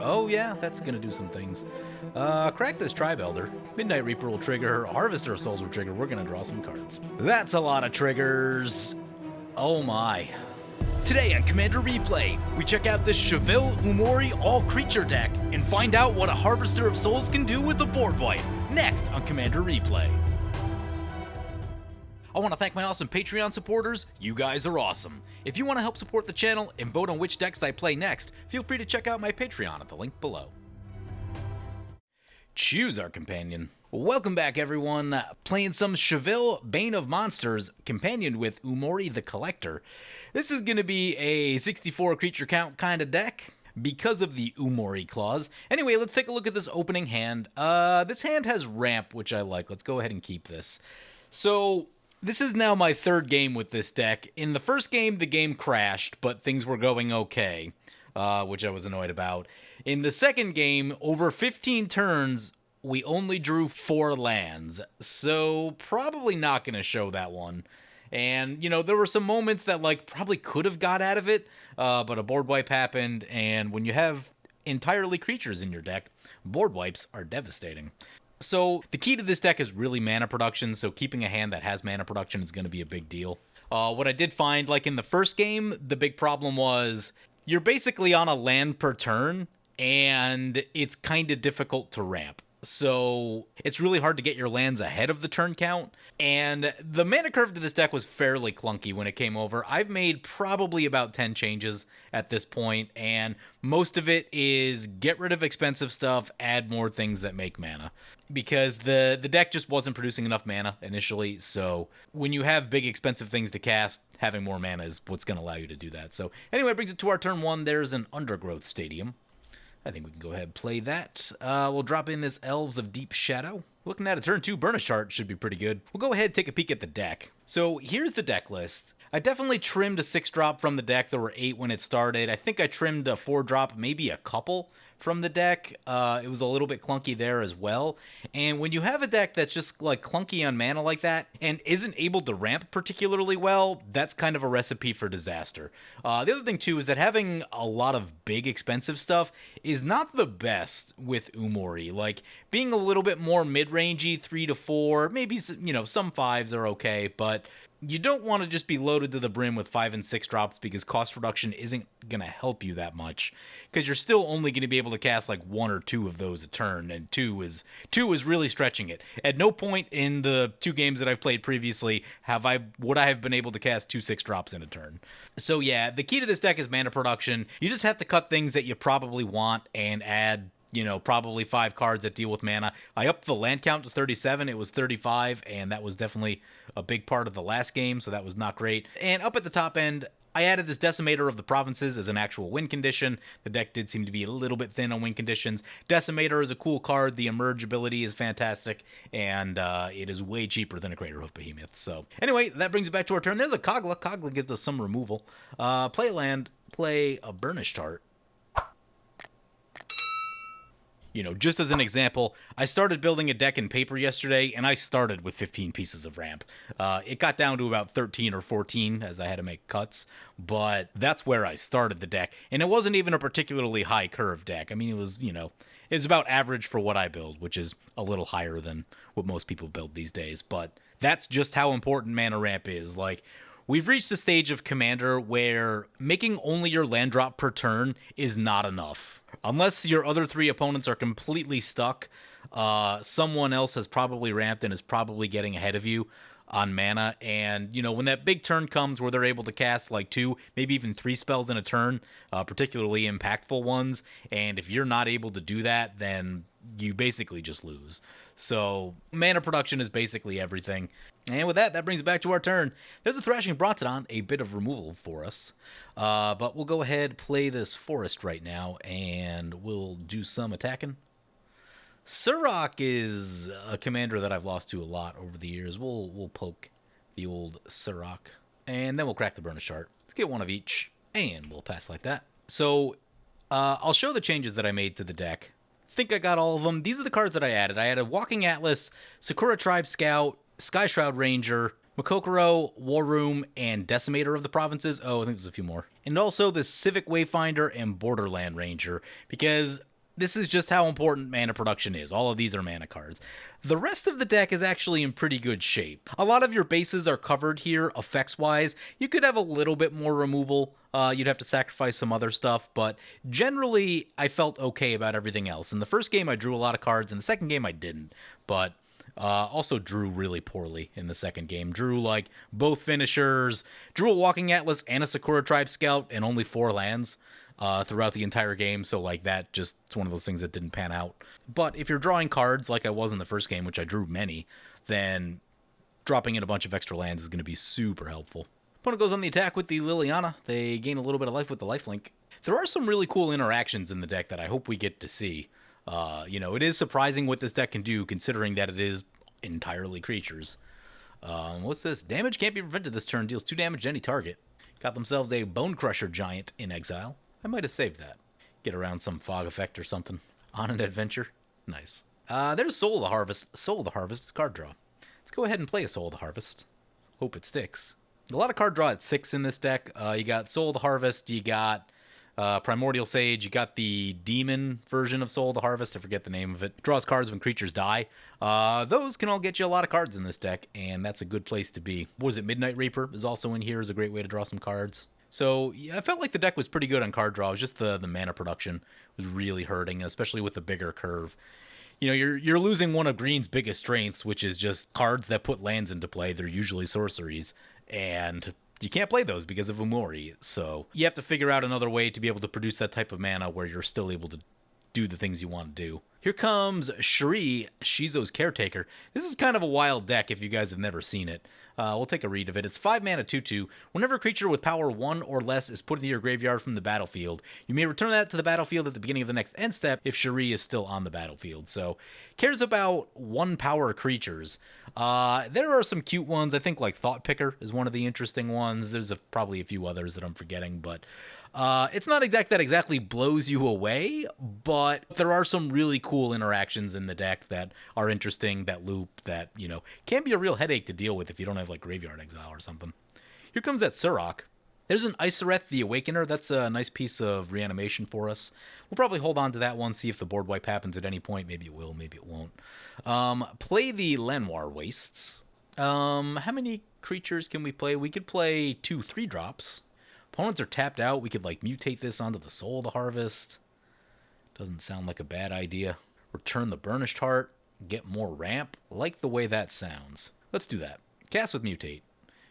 Oh yeah, that's gonna do some things. Crack this Tribe Elder. Midnight Reaper will trigger, Harvester of Souls will trigger, we're gonna draw some cards. That's a lot of triggers. Oh my. Today on Commander Replay, we check out this Chevill Umori All Creature deck and find out what a Harvester of Souls can do with a board wipe. Next on Commander Replay. I want to thank my awesome Patreon supporters. You guys are awesome. If you want to help support the channel and vote on which decks I play next, feel free to check out my Patreon at the link below. Choose our companion. Welcome back, everyone. Playing some Chevill Bane of Monsters, companioned with Umori the Collector. This is going to be a 64 creature count kind of deck because of the Umori clause. Anyway, let's take a look at this opening hand. This hand has ramp, which I like. Let's go ahead and keep this. So this is now my third game with this deck. In the first game, the game crashed, but things were going okay, which I was annoyed about. In the second game, over 15 turns, we only drew 4 lands, so probably not going to show that one. And, you know, there were some moments that, like, probably could have got out of it, but a board wipe happened, and when you have entirely creatures in your deck, board wipes are devastating. So the key to this deck is really mana production, so keeping a hand that has mana production is going to be a big deal. What I did find, like in the first game, the big problem was you're basically on a land per turn, and it's kind of difficult to ramp. So it's really hard to get your lands ahead of the turn count, and the mana curve to this deck was fairly clunky when it came over. I've made probably about 10 changes at this point, and most of it is get rid of expensive stuff, add more things that make mana. Because the deck just wasn't producing enough mana initially, so when you have big expensive things to cast, having more mana is what's going to allow you to do that. So anyway, it brings it to our turn 1. There's an Undergrowth Stadium. I think we can go ahead and play that. We'll drop in this Elves of Deep Shadow. Looking at a turn 2 Burnish Heart should be pretty good. We'll go ahead and take a peek at the deck. So here's the deck list. I definitely trimmed a 6-drop from the deck. There were 8 when it started. I think I trimmed a 4-drop, maybe a couple from the deck. It was a little bit clunky there as well. And when you have a deck that's just like clunky on mana like that and isn't able to ramp particularly well, that's kind of a recipe for disaster. The other thing too is that having a lot of big expensive stuff is not the best with Umori. Like being a little bit more mid-rangey, 3 to 4, maybe, you know, some 5s are okay, but you don't want to just be loaded to the brim with 5 and 6 drops because cost reduction isn't going to help you that much, because you're still only going to be able to cast like 1 or 2 of those a turn, and 2 is really stretching it. At no point in the 2 games that I've played previously would I have been able to cast 2 6-drops in a turn. So yeah, the key to this deck is mana production. You just have to cut things that you probably want and add, you know, probably 5 cards that deal with mana. I upped the land count to 37. It was 35, and that was definitely a big part of the last game, so that was not great. And up at the top end, I added this Decimator of the Provinces as an actual win condition. The deck did seem to be a little bit thin on win conditions. Decimator is a cool card. The Emerge ability is fantastic, and it is way cheaper than a Craterhoof Behemoth. So anyway, that brings it back to our turn. There's a Kogla. Kogla gives us some removal. Play a land, play a Burnished Heart. You know, just as an example, I started building a deck in paper yesterday, and I started with 15 pieces of ramp. It got down to about 13 or 14 as I had to make cuts, but that's where I started the deck. And it wasn't even a particularly high curve deck. I mean, it was, you know, it was about average for what I build, which is a little higher than what most people build these days. But that's just how important mana ramp is. Like, we've reached the stage of Commander where making only your land drop per turn is not enough. Unless your other 3 opponents are completely stuck, someone else has probably ramped and is probably getting ahead of you on mana. And, you know, when that big turn comes where they're able to cast like 2, maybe even 3 spells in a turn, particularly impactful ones, and if you're not able to do that, then you basically just lose. So mana production is basically everything. And with that, that brings it back to our turn. There's a Thrashing Brontodon, a bit of removal for us. But we'll go ahead, play this Forest right now, and we'll do some attacking. Surrak is a commander that I've lost to a lot over the years. We'll poke the old Surrak, and then we'll crack the Burnished Heart. Let's get 1 of each, and we'll pass like that. So I'll show the changes that I made to the deck. Think I got all of them. These are the cards that I added. I added Walking Atlas, Sakura Tribe Scout, Sky Shroud Ranger, Makokoro, War Room, and Decimator of the Provinces. Oh, I think there's a few more. And also the Civic Wayfinder and Borderland Ranger, because this is just how important mana production is. All of these are mana cards. The rest of the deck is actually in pretty good shape. A lot of your bases are covered here, effects-wise. You could have a little bit more removal. You'd have to sacrifice some other stuff, but generally, I felt okay about everything else. In the first game, I drew a lot of cards. In the second game, I didn't, but also drew really poorly in the second game. Drew, like, both finishers, drew a Walking Atlas and a Sakura Tribe Scout, and only 4 lands. Throughout the entire game, so like that just, it's one of those things that didn't pan out. But if you're drawing cards like I was in the first game, which I drew many, then dropping in a bunch of extra lands is going to be super helpful. Opponent goes on the attack with the Liliana. They gain a little bit of life with the lifelink. There are some really cool interactions in the deck that I hope we get to see. It is surprising what this deck can do, considering that it is entirely creatures. What's this? Damage can't be prevented this turn. Deals 2 damage to any target. Got themselves a Bone Crusher Giant in exile. I might have saved that. Get around some fog effect or something. On an adventure. Nice. There's Soul of the Harvest. Soul of the Harvest is card draw. Let's go ahead and play a Soul of the Harvest. Hope it sticks. A lot of card draw at 6 in this deck. You got Soul of the Harvest. You got Primordial Sage. You got the Demon version of Soul of the Harvest. I forget the name of it. Draws cards when creatures die. Those can all get you a lot of cards in this deck, and that's a good place to be. What was it? Midnight Reaper is also in here. Is a great way to draw some cards. So, yeah, I felt like the deck was pretty good on card draw. It was just the mana production was really hurting, especially with the bigger curve. You're losing one of Green's biggest strengths, which is just cards that put lands into play. They're usually sorceries, and you can't play those because of Umori. So you have to figure out another way to be able to produce that type of mana where you're still able to do the things you want to do. Here comes Shirei, Shizos Caretaker. This is kind of a wild deck if you guys have never seen it. We'll take a read of it. It's 5 mana 2/2. Whenever a creature with power 1 or less is put into your graveyard from the battlefield, you may return that to the battlefield at the beginning of the next end step if Shirei is still on the battlefield. So, cares about 1 power creatures. There are some cute ones. I think like Thought Picker is one of the interesting ones. There's probably a few others that I'm forgetting, but it's not a deck that exactly blows you away, but there are some really cool interactions in the deck that are interesting, that loop, that, can be a real headache to deal with if you don't have like Graveyard Exile or something. Here comes that Surrak. There's an Isoreth the Awakener. That's a nice piece of reanimation for us. We'll probably hold on to that one, see if the board wipe happens at any point. Maybe it will, maybe it won't. Play the Lenoir Wastes. How many creatures can we play? We could play 2 3-drops. Opponents are tapped out. We could like mutate this onto the Soul of the Harvest. Doesn't sound like a bad idea. Return the Burnished Heart. Get more ramp. Like the way that sounds. Let's do that. Cast with Mutate.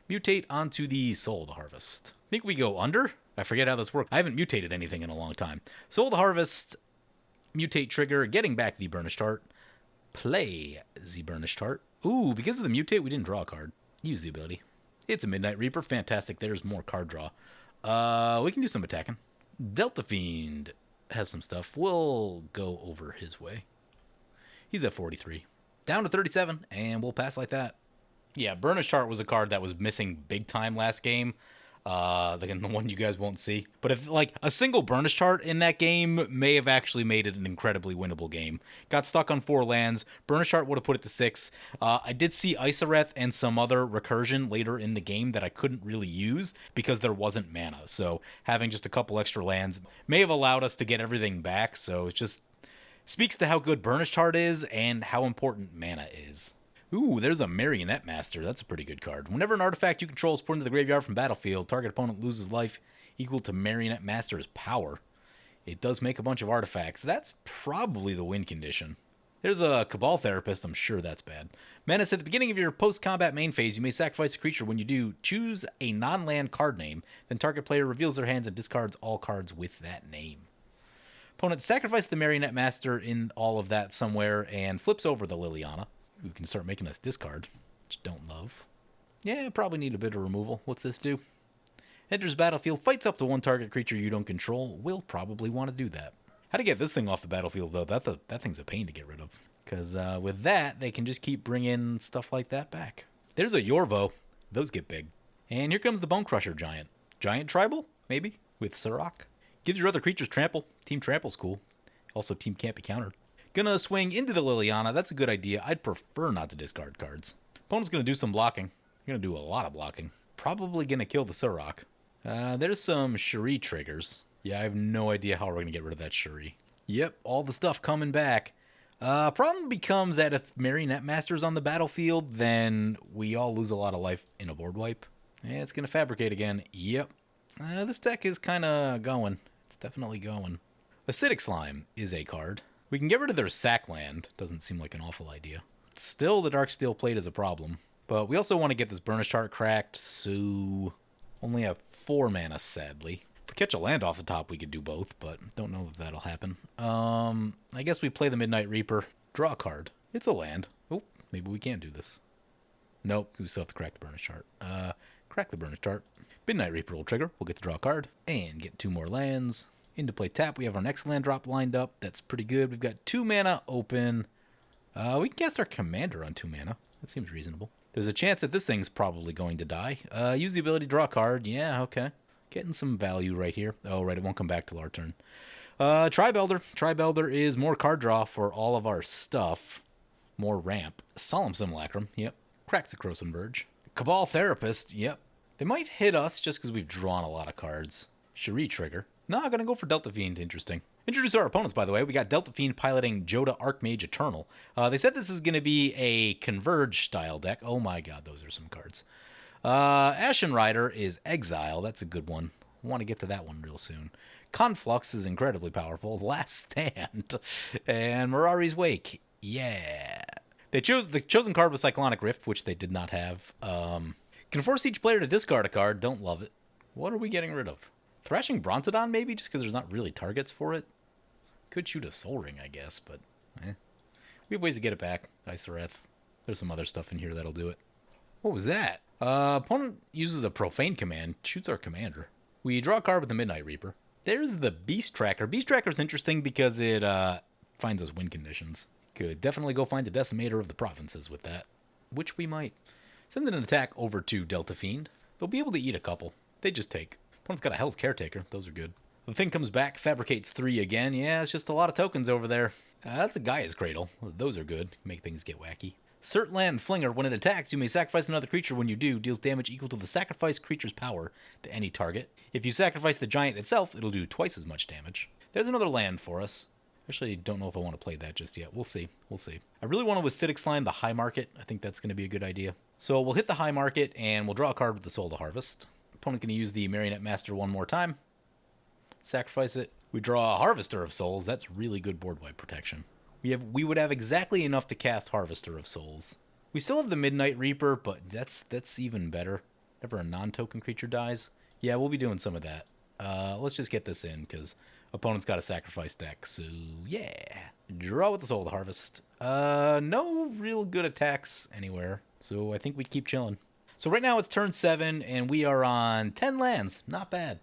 Mutate onto the Soul of the Harvest. Think we go under? I forget how this works. I haven't mutated anything in a long time. Soul of the Harvest. Mutate trigger. Getting back the Burnished Heart. Play the Burnished Heart. Ooh, because of the mutate, we didn't draw a card. Use the ability. It's a Midnight Reaper. Fantastic. There's more card draw. We can do some attacking. Delta Fiend has some stuff. We'll go over his way. He's at 43. Down to 37, and we'll pass like that. Yeah, Burnished Heart was a card that was missing big time last game. The one you guys won't see. But if like a single Burnished Heart in that game may have actually made it an incredibly winnable game. Got stuck on 4 lands. Burnished Heart would have put it to 6. I did see Isoreth and some other recursion later in the game that I couldn't really use because there wasn't mana. So having just a couple extra lands may have allowed us to get everything back. So it just speaks to how good Burnished Heart is and how important mana is. Ooh, there's a Marionette Master. That's a pretty good card. Whenever an artifact you control is put into the graveyard from battlefield, target opponent loses life equal to Marionette Master's power. It does make a bunch of artifacts. That's probably the win condition. There's a Cabal Therapist. I'm sure that's bad. Menace, at the beginning of your post-combat main phase, you may sacrifice a creature. When you do, choose a non-land card name. Then target player reveals their hands and discards all cards with that name. Opponent sacrifices the Marionette Master in all of that somewhere and flips over the Liliana. Who can start making us discard, which don't love. Yeah, probably need a bit of removal. What's this do? Enters battlefield, fights up to 1 target creature you don't control. We'll probably want to do that. How to get this thing off the battlefield, though, that thing's a pain to get rid of. Because with that, they can just keep bringing stuff like that back. There's a Yorvo. Those get big. And here comes the Bone Crusher Giant. Giant Tribal, maybe, with Surrak. Gives your other creatures trample. Team Trample's cool. Also, Team can't be countered. Gonna swing into the Liliana. That's a good idea. I'd prefer not to discard cards. Opponent's gonna do some blocking. Gonna do a lot of blocking. Probably gonna kill the Surrak. There's some Shirei triggers. Yeah, I have no idea how we're gonna get rid of that Shirei. Yep, all the stuff coming back. Problem becomes that if Marionette Master's on the battlefield, then we all lose a lot of life in a board wipe. And it's going to fabricate again. Yep. This deck is kind of going. It's definitely going. Acidic Slime is a card. We can get rid of their sack land. Doesn't seem like an awful idea. Still, the Darksteel Plate is a problem. But we also want to get this Burnished Heart cracked, so only have 4 mana, sadly. If we catch a land off the top, we could do both, but don't know if that'll happen. I guess we play the Midnight Reaper. Draw a card. It's a land. Oh, maybe we can't do this. Nope, we still have to crack the Burnished Heart. Crack the Burnished Heart. Midnight Reaper will trigger. We'll get to draw a card. And get 2 more lands. Into play tap. We have our next land drop lined up. That's pretty good. We've got 2 mana open. We can cast our Commander on 2 mana. That seems reasonable. There's a chance that this thing's probably going to die. Use the ability to draw a card. Yeah, okay. Getting some value right here. Oh, right, it won't come back till our turn. Tribelder. Tribelder is more card draw for all of our stuff. More ramp. Solemn Simulacrum. Yep. Cracks the Croson Verge. Cabal Therapist. Yep. They might hit us just because we've drawn a lot of cards. Shirei trigger. No, I'm going to go for Delta Fiend. Interesting. Introduce our opponents, by the way. We got Delta Fiend piloting Jodah Archmage Eternal. They said this is going to be a Converge style deck. Oh my god, those are some cards. Ashen Rider is Exile. That's a good one. I want to get to that one real soon. Conflux is incredibly powerful. Last Stand. And Mirari's Wake. Yeah. They chose the chosen card was Cyclonic Rift, which they did not have. Can force each player to discard a card. Don't love it. What are we getting rid of? Thrashing Brontodon, maybe, just because there's not really targets for it. Could shoot a Soul Ring, I guess, but we have ways to get it back. Isoreth. There's some other stuff in here that'll do it. What was that? Opponent uses a Profane command, shoots our commander. We draw a card with the Midnight Reaper. There's the Beast Tracker. Beast Tracker is interesting because it finds us win conditions. Could definitely go find the Decimator of the Provinces with that, which we might. Send an attack over to Delta Fiend. They'll be able to eat a couple. They just take. Opponent's got a Hell's Caretaker. Those are good. The thing comes back, fabricates 3 again. Yeah, it's just a lot of tokens over there. That's a Gaia's Cradle. Those are good. Make things get wacky. Surtland Flinger. When it attacks, you may sacrifice another creature. When you do, deals damage equal to the sacrificed creature's power to any target. If you sacrifice the giant itself, it'll do twice as much damage. There's another land for us. Actually, don't know if I want to play that just yet. We'll see. We'll see. I really want to Acidic Slime the High Market. I think that's going to be a good idea. So we'll hit the High Market, and we'll draw a card with the Soul to Harvest. Opponent can use the Marionette Master one more time. Sacrifice it. We draw a Harvester of Souls. That's really good board wipe protection. We would have exactly enough to cast Harvester of Souls. We still have the Midnight Reaper, but that's even better. Never a non-token creature dies. Yeah, we'll be doing some of that. Let's just get this in, because opponent's got a sacrifice deck, so yeah. Draw with the Soul to Harvest. No real good attacks anywhere, so I think we keep chilling. So right now it's turn 7, and we are on 10 lands. Not bad.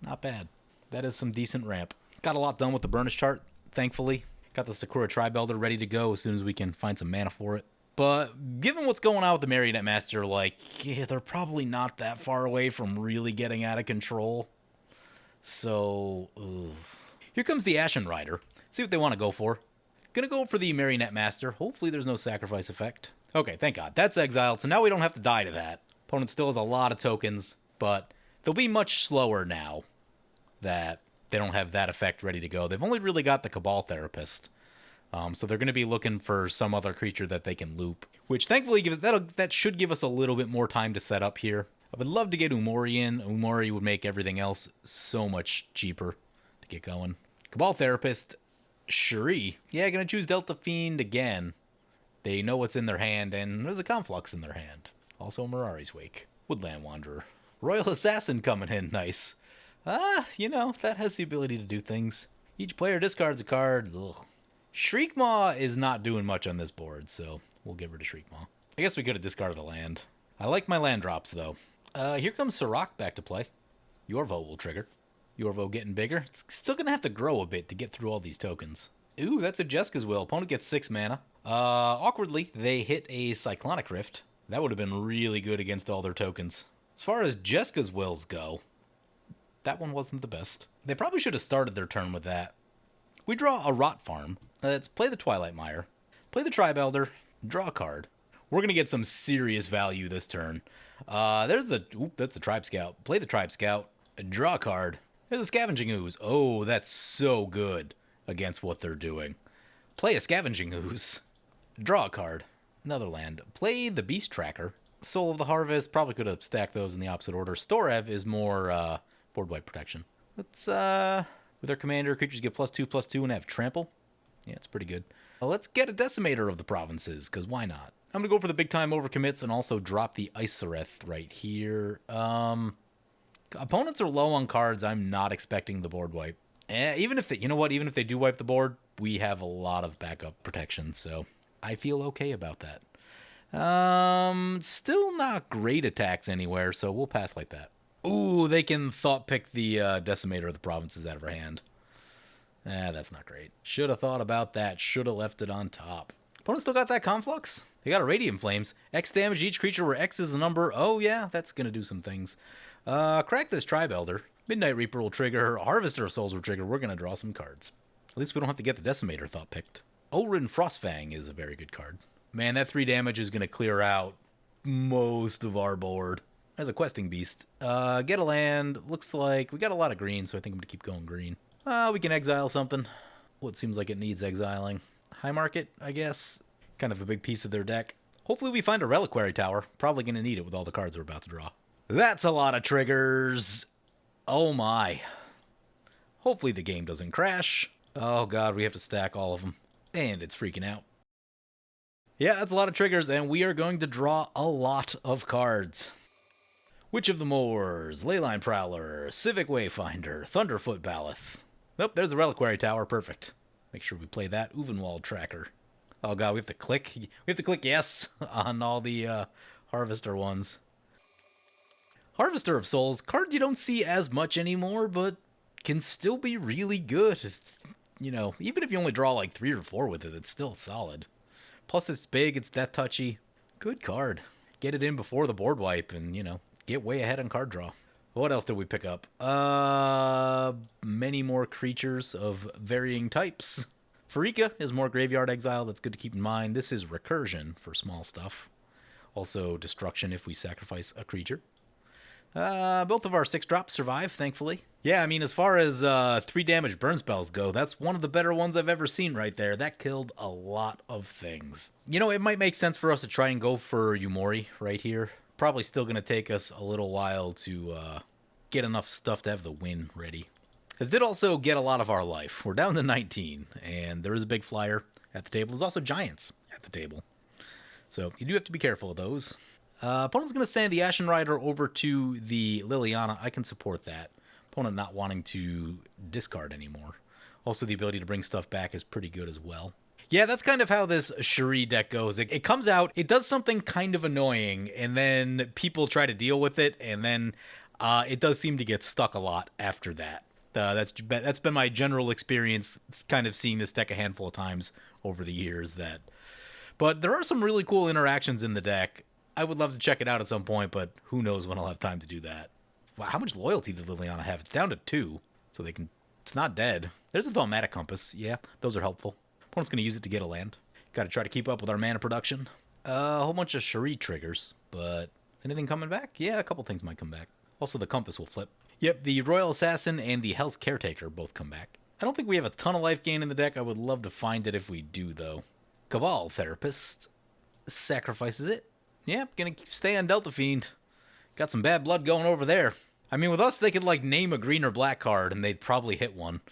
Not bad. That is some decent ramp. Got a lot done with the Burnished Heart, thankfully. Got the Sakura Tribelder ready to go as soon as we can find some mana for it. But given what's going on with the Marionette Master, they're probably not that far away from really getting out of control. So, here comes the Ashen Rider. See what they want to go for. Gonna go for the Marionette Master. Hopefully there's no sacrifice effect. Okay, thank God. That's exiled, so now we don't have to die to that. Opponent still has a lot of tokens, but they'll be much slower now that they don't have that effect ready to go. They've only really got the Cabal Therapist. So they're going to be looking for some other creature that they can loop, which thankfully that should give us a little bit more time to set up here. I would love to get Umori in. Umori would make everything else so much cheaper to get going. Cabal Therapist, Shirei. Yeah, going to choose Delta Fiend again. They know what's in their hand, and there's a Conflux in their hand. Also Mirari's Wake. Woodland Wanderer. Royal Assassin coming in, nice. That has the ability to do things. Each player discards a card. Ugh. Shriekmaw is not doing much on this board, so we'll get rid of Shriekmaw. I guess we could have discarded a land. I like my land drops, though. Here comes Surrak back to play. Yorvo will trigger. Yorvo getting bigger. It's still going to have to grow a bit to get through all these tokens. Ooh, that's a Jeska's Will. Opponent gets 6 mana. Awkwardly, they hit a Cyclonic Rift. That would have been really good against all their tokens. As far as Jeska's Wills go, that one wasn't the best. They probably should have started their turn with that. We draw a Rot Farm. Let's play the Twilight Mire. Play the Tribelder. Draw a card. We're going to get some serious value this turn. That's the Tribe Scout. Play the Tribe Scout. Draw a card. There's a Scavenging Ooze. Oh, that's so good against what they're doing. Play a Scavenging Ooze. Draw a card. Another land. Play the Beast Tracker. Soul of the Harvest. Probably could have stacked those in the opposite order. Storev is more board wipe protection. Let's, with our commander, creatures get +2/+2 and have trample. Yeah, it's pretty good. Let's get a Decimator of the Provinces, because why not? I'm going to go for the big time overcommits and also drop the Isoreth right here. Opponents are low on cards. I'm not expecting the board wipe. Even if they, you know what? Even if they do wipe the board, we have a lot of backup protection, so I feel okay about that. Still not great attacks anywhere, so we'll pass like that. Ooh, they can thought pick the Decimator of the Provinces out of our hand. That's not great. Should have thought about that. Should have left it on top. Opponent still got that Conflux? They got a Radiant Flames. X damage each creature where X is the number. Oh yeah, that's going to do some things. Crack this Tribe Elder. Midnight Reaper will trigger. Harvester of Souls will trigger. We're going to draw some cards. At least we don't have to get the Decimator thought picked. Orin Frostfang is a very good card. Man, that 3 damage is going to clear out most of our board. As a Questing Beast. Get a land. Looks like we got a lot of green, so I think I'm going to keep going green. We can exile something. What seems like it needs exiling. High Market, I guess. Kind of a big piece of their deck. Hopefully we find a Reliquary Tower. Probably going to need it with all the cards we're about to draw. That's a lot of triggers. Oh my. Hopefully the game doesn't crash. Oh god, we have to stack all of them. And it's freaking out. Yeah, that's a lot of triggers, and we are going to draw a lot of cards. Witch of the Moors, Leyline Prowler, Civic Wayfinder, Thunderfoot Baloth. Nope, there's the Reliquary Tower. Perfect. Make sure we play that. Uvenwald Tracker. Oh god, we have to click. We have to click yes on all the Harvester ones. Harvester of Souls, card you don't see as much anymore, but can still be really good. It's, you know, even if you only draw like 3 or 4 with it, it's still solid. Plus it's big, it's death touchy. Good card. Get it in before the board wipe and, you know, get way ahead on card draw. What else did we pick up? Many more creatures of varying types. Pharika is more graveyard exile. That's good to keep in mind. This is recursion for small stuff. Also destruction if we sacrifice a creature. Both of our 6-drops survive, thankfully. Yeah, I mean, as far as 3 damage burn spells go, that's one of the better ones I've ever seen right there. That killed a lot of things. You know, it might make sense for us to try and go for Umori right here. Probably still going to take us a little while to get enough stuff to have the win ready. It did also get a lot of our life. We're down to 19, and there is a big flyer at the table. There's also giants at the table. So you do have to be careful of those. Opponent's going to send the Ashen Rider over to the Liliana. I can support that. Opponent not wanting to discard anymore. Also, the ability to bring stuff back is pretty good as well. Yeah, that's kind of how this Shirei deck goes. It comes out, it does something kind of annoying, and then people try to deal with it, and then it does seem to get stuck a lot after that. That's been my general experience, kind of seeing this deck a handful of times over the years. But there are some really cool interactions in the deck. I would love to check it out at some point, but who knows when I'll have time to do that. Wow, how much loyalty does Liliana have? It's down to 2, so they can. It's not dead. There's a Thaumatic Compass. Yeah, those are helpful. Opponent's going to use it to get a land. Got to try to keep up with our mana production. A whole bunch of Shirei triggers, but is anything coming back? Yeah, a couple things might come back. Also, the Compass will flip. Yep, the Royal Assassin and the Hell's Caretaker both come back. I don't think we have a ton of life gain in the deck. I would love to find it if we do, though. Cabal Therapist sacrifices it. Yep, gonna stay on Delta Fiend. Got some bad blood going over there. I mean, with us, they could, like, name a green or black card, and they'd probably hit one.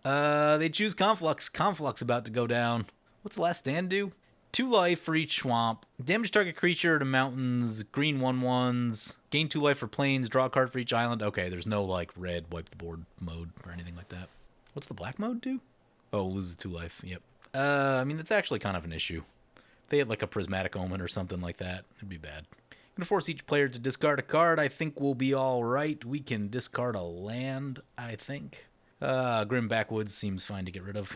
They choose Conflux. Conflux about to go down. What's the last stand do? 2 life for each swamp. Damage target creature to mountains. Green 1/1s. Gain 2 life for plains. Draw a card for each island. Okay, there's no, like, red wipe the board mode or anything like that. What's the black mode do? Oh, loses 2 life. Yep. I mean, that's actually kind of an issue. If they had, like, a Prismatic Omen or something like that, it'd be bad. Gonna force each player to discard a card. I think we'll be all right. We can discard a land, I think. Grim Backwoods seems fine to get rid of.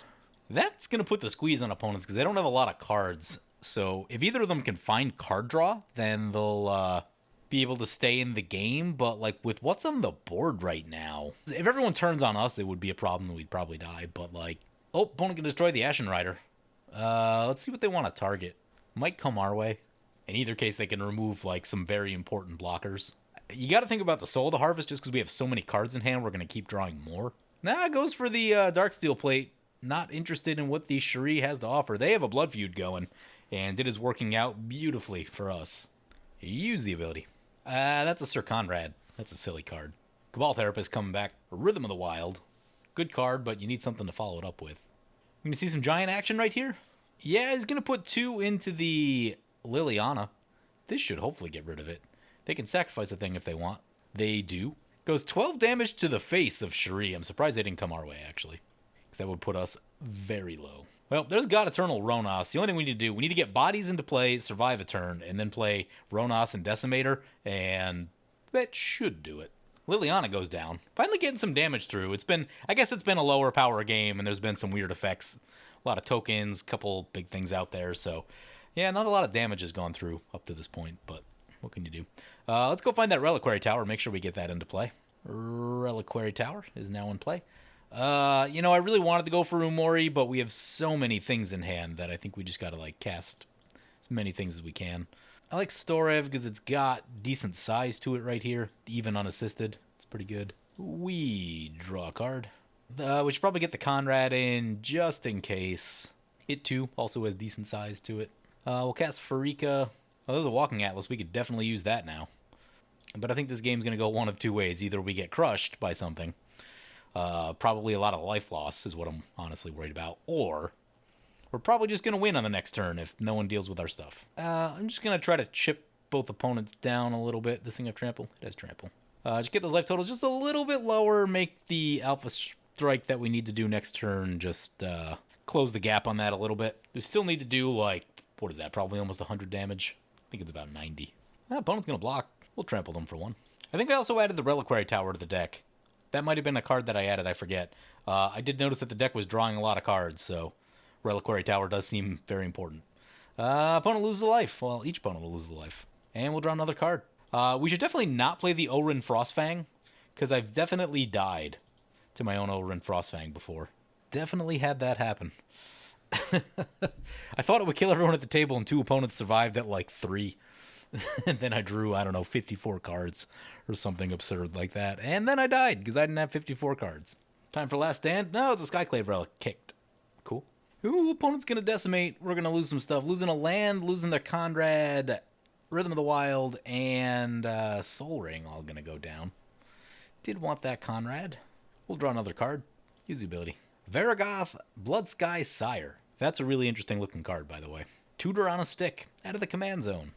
That's gonna put the squeeze on opponents because they don't have a lot of cards. So if either of them can find card draw, then they'll be able to stay in the game. But like with what's on the board right now, if everyone turns on us, it would be a problem and we'd probably die. But like, oh, opponent can destroy the Ashen Rider. Let's see what they want to target. Might come our way. In either case, they can remove, like, some very important blockers. You got to think about the Soul of the Harvest just because we have so many cards in hand, we're going to keep drawing more. Nah, goes for the Darksteel plate. Not interested in what the Shirei has to offer. They have a blood feud going, and it is working out beautifully for us. Use the ability. That's a Sir Conrad. That's a silly card. Cabal Therapist coming back. Rhythm of the Wild. Good card, but you need something to follow it up with. You gonna see some giant action right here? Yeah, he's gonna put 2 into the Liliana. This should hopefully get rid of it. They can sacrifice a thing if they want. They do. Goes 12 damage to the face of Shirei. I'm surprised they didn't come our way, actually. Because that would put us very low. Well, there's God Eternal Ronas. The only thing we need to do, we need to get bodies into play, survive a turn, and then play Ronas and Decimator, and that should do it. Liliana goes down. Finally getting some damage through. I guess it's been a lower power game, and there's been some weird effects. A lot of tokens, couple big things out there, so yeah, not a lot of damage has gone through up to this point, but what can you do? Let's go find that Reliquary Tower, make sure we get that into play. Reliquary Tower is now in play. I really wanted to go for Umori, but we have so many things in hand that I think we just gotta, cast as many things as we can. I like Storev because it's got decent size to it right here, even unassisted. It's pretty good. We draw a card. We should probably get the Conrad in just in case. It, too, also has decent size to it. We'll cast Farika. Oh, there's a Walking Atlas. We could definitely use that now. But I think this game's going to go one of 2 ways. Either we get crushed by something. Probably a lot of life loss is what I'm honestly worried about. Or we're probably just going to win on the next turn if no one deals with our stuff. I'm just going to try to chip both opponents down a little bit. This thing have trample? It has trample. Just get those life totals just a little bit lower. Make the Alpha Strike that we need to do next turn just close the gap on that a little bit. We still need to do, what is that? Probably almost 100 damage. I think it's about 90. Opponent's going to block. We'll trample them for 1. I think I also added the Reliquary Tower to the deck. That might have been a card that I added, I forget. I did notice that the deck was drawing a lot of cards, so Reliquary Tower does seem very important. Opponent loses a life. Well, each opponent will lose the life. And we'll draw another card. We should definitely not play the Orin Frostfang, because I've definitely died to my own Orin Frostfang before. Definitely had that happen. I thought it would kill everyone at the table, and 2 opponents survived at 3. And then I drew, 54 cards or something absurd like that. And then I died because I didn't have 54 cards. Time for last stand. No, it's a Skyclave Relic. Kicked. Cool. Ooh, opponent's going to decimate. We're going to lose some stuff. Losing a land, losing their Conrad, Rhythm of the Wild, and Soul Ring all going to go down. Did want that Conrad. We'll draw another card. Use the ability. Varagoth, Blood Sky Sire. That's a really interesting looking card, by the way. Tutor on a stick. Out of the command zone.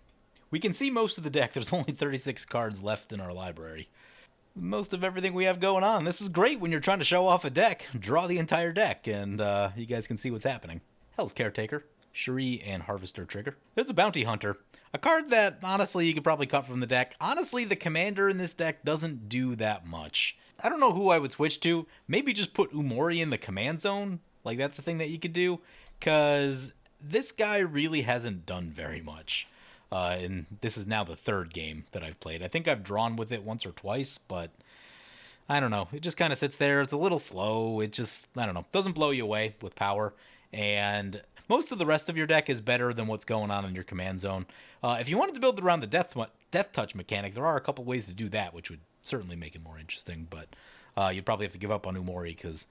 We can see most of the deck. There's only 36 cards left in our library. Most of everything we have going on. This is great when you're trying to show off a deck. Draw the entire deck, and you guys can see what's happening. Hell's Caretaker, Shirei, and Harvester Trigger. There's a Bounty Hunter. A card that, honestly, you could probably cut from the deck. Honestly, the commander in this deck doesn't do that much. I don't know who I would switch to. Maybe just put Umori in the command zone. That's the thing that you could do. Because this guy really hasn't done very much. And this is now the 3rd game that I've played. I think I've drawn with it once or twice, but I don't know. It just kind of sits there. It's a little slow. It just, I don't know, doesn't blow you away with power. And most of the rest of your deck is better than what's going on in your command zone. If you wanted to build around the death touch mechanic, there are a couple ways to do that, which would certainly make it more interesting. But you'd probably have to give up on Umori because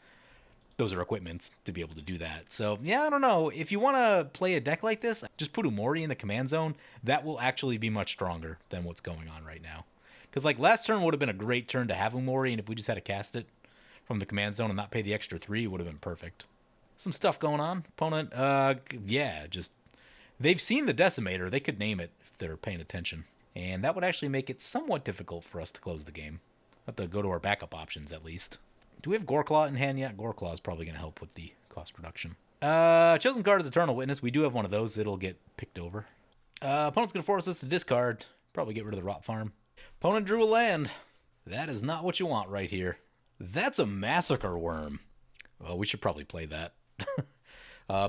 those are equipments to be able to do that. So, yeah, I don't know. If you want to play a deck like this, just put Umori in the command zone. That will actually be much stronger than what's going on right now. Because, last turn would have been a great turn to have Umori, and if we just had to cast it from the command zone and not pay the extra 3, it would have been perfect. Some stuff going on. Opponent, they've seen the Decimator. They could name it if they're paying attention. And that would actually make it somewhat difficult for us to close the game. Have to go to our backup options, at least. Do we have Goreclaw in hand yet? Goreclaw is probably going to help with the cost reduction. Chosen card is Eternal Witness. We do have one of those. It'll get picked over. Opponent's going to force us to discard. Probably get rid of the Rot Farm. Opponent drew a land. That is not what you want right here. That's a Massacre Worm. Well, we should probably play that.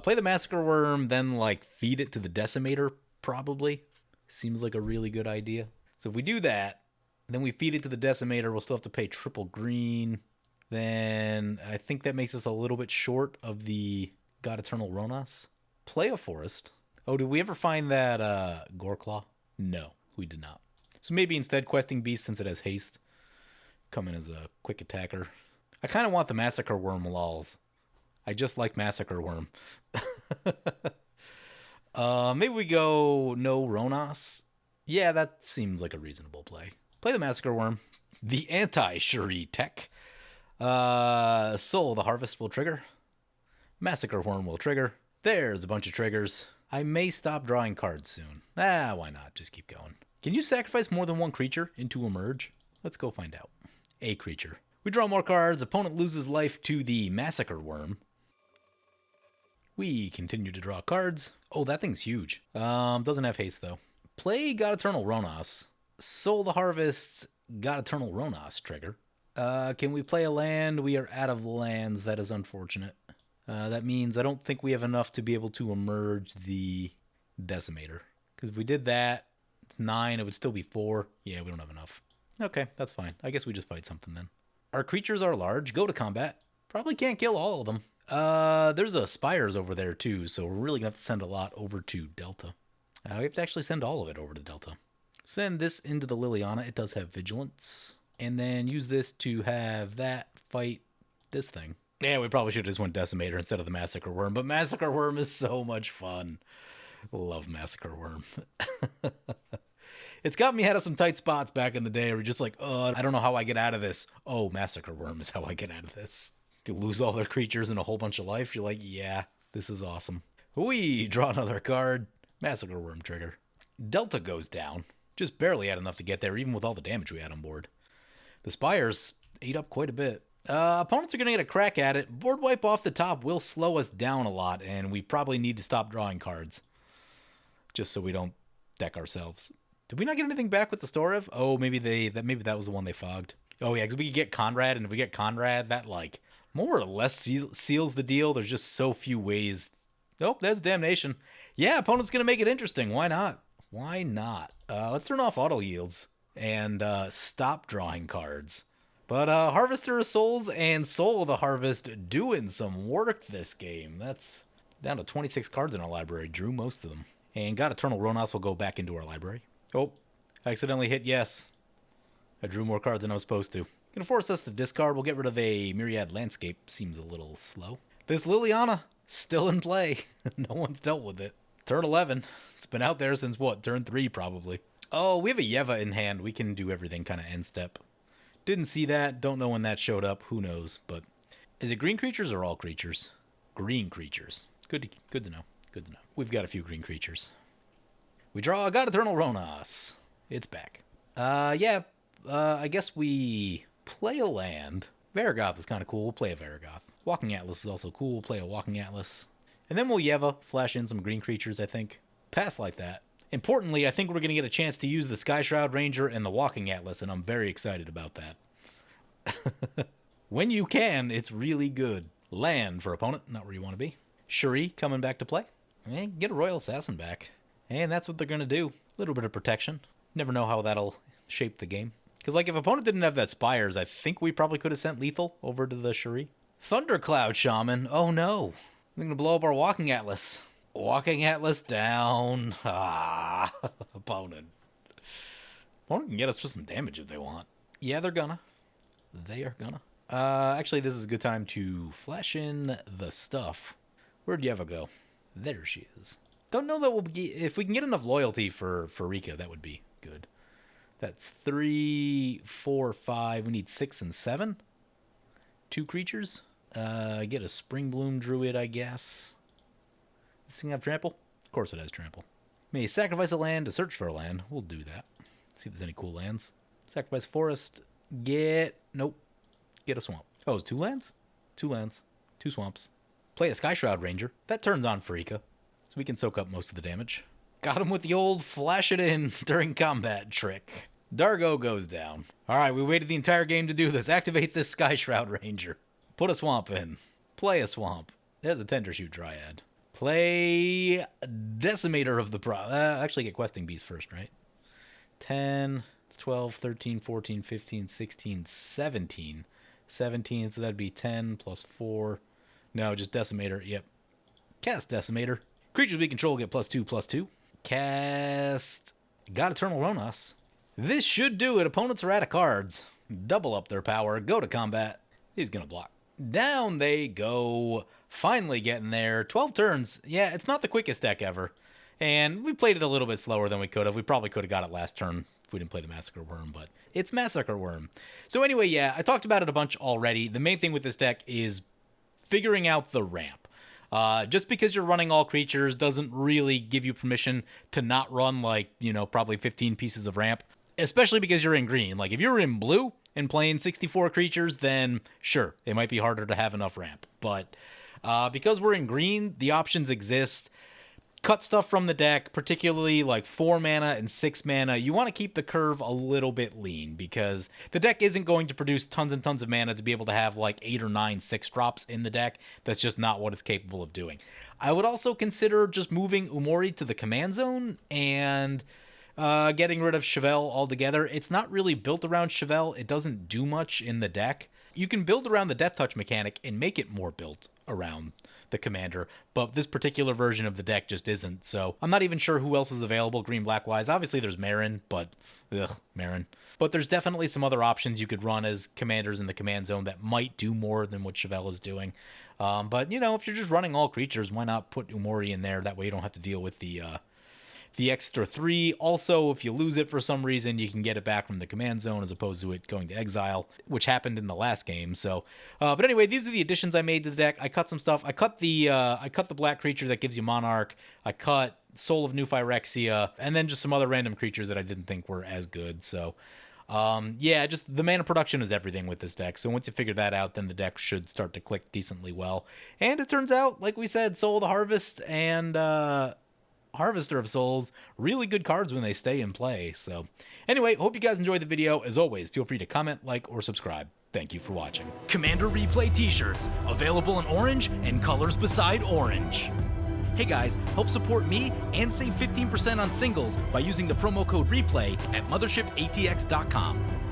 Play the Massacre Worm, then, feed it to the Decimator, probably. Seems like a really good idea. So if we do that, then we feed it to the Decimator, we'll still have to pay triple green. Then I think that makes us a little bit short of the God Eternal Ronas. Play a Forest. Oh, did we ever find that Goreclaw? No, we did not. So maybe instead Questing Beast, since it has haste, come in as a quick attacker. I kind of want the Massacre Worm lols. I just like Massacre Worm. Maybe we go no Ronas. Yeah, that seems like a reasonable play. Play the Massacre Worm. The anti-Shirei tech. Soul the Harvest will trigger. Massacre Worm will trigger. There's a bunch of triggers. I may stop drawing cards soon. Why not? Just keep going. Can you sacrifice more than one creature into a merge? Let's go find out. A creature. We draw more cards. Opponent loses life to the Massacre Worm. We continue to draw cards. Oh, that thing's huge. Doesn't have haste, though. Play God Eternal Ronas. Soul the Harvest's God Eternal Ronas trigger. Can we play a land? We are out of lands. That is unfortunate. That means I don't think we have enough to be able to emerge the Decimator. Because if we did that, 9, it would still be 4. Yeah, we don't have enough. Okay, that's fine. I guess we just fight something then. Our creatures are large. Go to combat. Probably can't kill all of them. There's a Spires over there too, so we're really going to have to send a lot over to Delta. We have to actually send all of it over to Delta. Send this into the Liliana. It does have Vigilance. And then use this to have that fight this thing. Yeah, we probably should have just went Decimator instead of the Massacre Worm, but Massacre Worm is so much fun. Love Massacre Worm. It's got me out of some tight spots back in the day where you're just like, oh, I don't know how I get out of this. Oh, Massacre Worm is how I get out of this. You lose all their creatures and a whole bunch of life. You're like, yeah, this is awesome. We draw another card. Massacre Worm trigger. Delta goes down. Just barely had enough to get there, even with all the damage we had on board. The Spires ate up quite a bit. Opponents are going to get a crack at it. Board wipe off the top will slow us down a lot, and we probably need to stop drawing cards. Just so we don't deck ourselves. Did we not get anything back with the Storev? Oh, maybe that was the one they fogged. Oh yeah, because we could get Conrad, and if we get Conrad, that like more or less seals the deal. There's just so few ways. Oh, that's Damnation. Yeah, opponent's going to make it interesting. Why not? Why not? Let's turn off auto yields and stop drawing cards. But Harvester of Souls and Soul of the Harvest doing some work this game. That's down to 26 cards in our library. Drew most of them. And God Eternal Ronas will go back into our library. Oh, I accidentally hit yes. I drew more cards than I was supposed to. Gonna force us to discard. We'll get rid of a Myriad Landscape. Seems a little slow. This Liliana, still in play. No one's dealt with it. Turn 11. It's been out there since what? Turn 3 probably. Oh, we have a Yeva in hand. We can do everything kind of end step. Didn't see that. Don't know when that showed up. Who knows? But is it green creatures or all creatures? Green creatures. Good to know. Good to know. We've got a few green creatures. We draw God Eternal Ronas. It's back. I guess we play a land. Varragoth is kind of cool. We'll play a Varragoth. Walking Atlas is also cool. We'll play a Walking Atlas. And then we'll Yeva, flash in some green creatures, I think. Pass like that. Importantly, I think we're going to get a chance to use the Sky Shroud Ranger and the Walking Atlas, and I'm very excited about that. When you can, it's really good. Land for opponent, not where you want to be. Shirei coming back to play. And get a Royal Assassin back. And that's what they're going to do. A little bit of protection. Never know how that'll shape the game. Because, like, if opponent didn't have that Spires, I think we probably could have sent Lethal over to the Shirei. Thundercloud Shaman. Oh, no. I'm going to blow up our Walking Atlas. Walking Atlas down. Opponent. Opponent can get us for some damage if they want. Yeah, they're gonna. They are gonna. Actually, this is a good time to flash in the stuff. Where'd Yeva go? There she is. Don't know that we'll be... If we can get enough loyalty for Rika, that would be good. That's 3, 4, 5. We need 6 and 7. 2 creatures. Get a Spring Bloom Druid, I guess. Does this thing have trample? Of course it has trample. May sacrifice a land to search for a land. We'll do that. See if there's any cool lands. Sacrifice forest. Nope. Get a swamp. Oh, it's 2 lands? 2 lands. 2 swamps. Play a Sky Shroud Ranger. That turns on Farika. So we can soak up most of the damage. Got him with the old flash it in during combat trick. Dargo goes down. Alright, we waited the entire game to do this. Activate this Sky Shroud Ranger. Put a swamp in. Play a swamp. There's a Tendershoot Dryad. Play Decimator of the actually get Questing Beast first, right? 10, it's 12, 13, 14, 15, 16, 17. 17, so that'd be 10 plus 4. No, just Decimator, yep. Cast Decimator. Creatures we control get +2/+2. Cast God Eternal Ronas. This should do it. Opponents are out of cards. Double up their power. Go to combat. He's gonna block. Down they go. Finally getting there. 12 turns. Yeah, it's not the quickest deck ever. And we played it a little bit slower than we could have. We probably could have got it last turn if we didn't play the Massacre Worm, but it's Massacre Worm. So anyway, yeah, I talked about it a bunch already. The main thing with this deck is figuring out the ramp. Just because you're running all creatures doesn't really give you permission to not run, like, you know, probably 15 pieces of ramp. Especially because you're in green. Like, if you're in blue and playing 64 creatures, then sure, it might be harder to have enough ramp. But because we're in green, the options exist. Cut stuff from the deck, particularly like 4 mana and 6 mana. You want to keep the curve a little bit lean because the deck isn't going to produce tons and tons of mana to be able to have like 8 or 9 6-drops in the deck. That's just not what it's capable of doing. I would also consider just moving Umori to the command zone and getting rid of Chevil altogether. It's not really built around Chevil. It doesn't do much in the deck. You can build around the Death Touch mechanic and make it more built around the commander, but this particular version of the deck just isn't, so I'm not even sure who else is available green-black wise. Obviously there's Marin, but Marin. But there's definitely some other options you could run as commanders in the command zone that might do more than what Chevil is doing. But, you know, if you're just running all creatures, why not put Umori in there? That way you don't have to deal with the extra 3. Also, if you lose it for some reason, you can get it back from the command zone as opposed to it going to exile, which happened in the last game. So, but anyway, these are the additions I made to the deck. I cut some stuff. I cut the black creature that gives you Monarch. I cut Soul of New Phyrexia, and then just some other random creatures that I didn't think were as good. So, yeah, just the mana production is everything with this deck. So once you figure that out, then the deck should start to click decently well. And it turns out, like we said, Soul of the Harvest and Harvester of Souls, really good cards when they stay in play. So anyway, hope you guys enjoyed the video. As always, feel free to comment, like, or subscribe. Thank you for watching. Commander Replay t-shirts, available in orange and colors beside orange. Hey guys, help support me and save 15% on singles by using the promo code REPLAY at mothershipatx.com.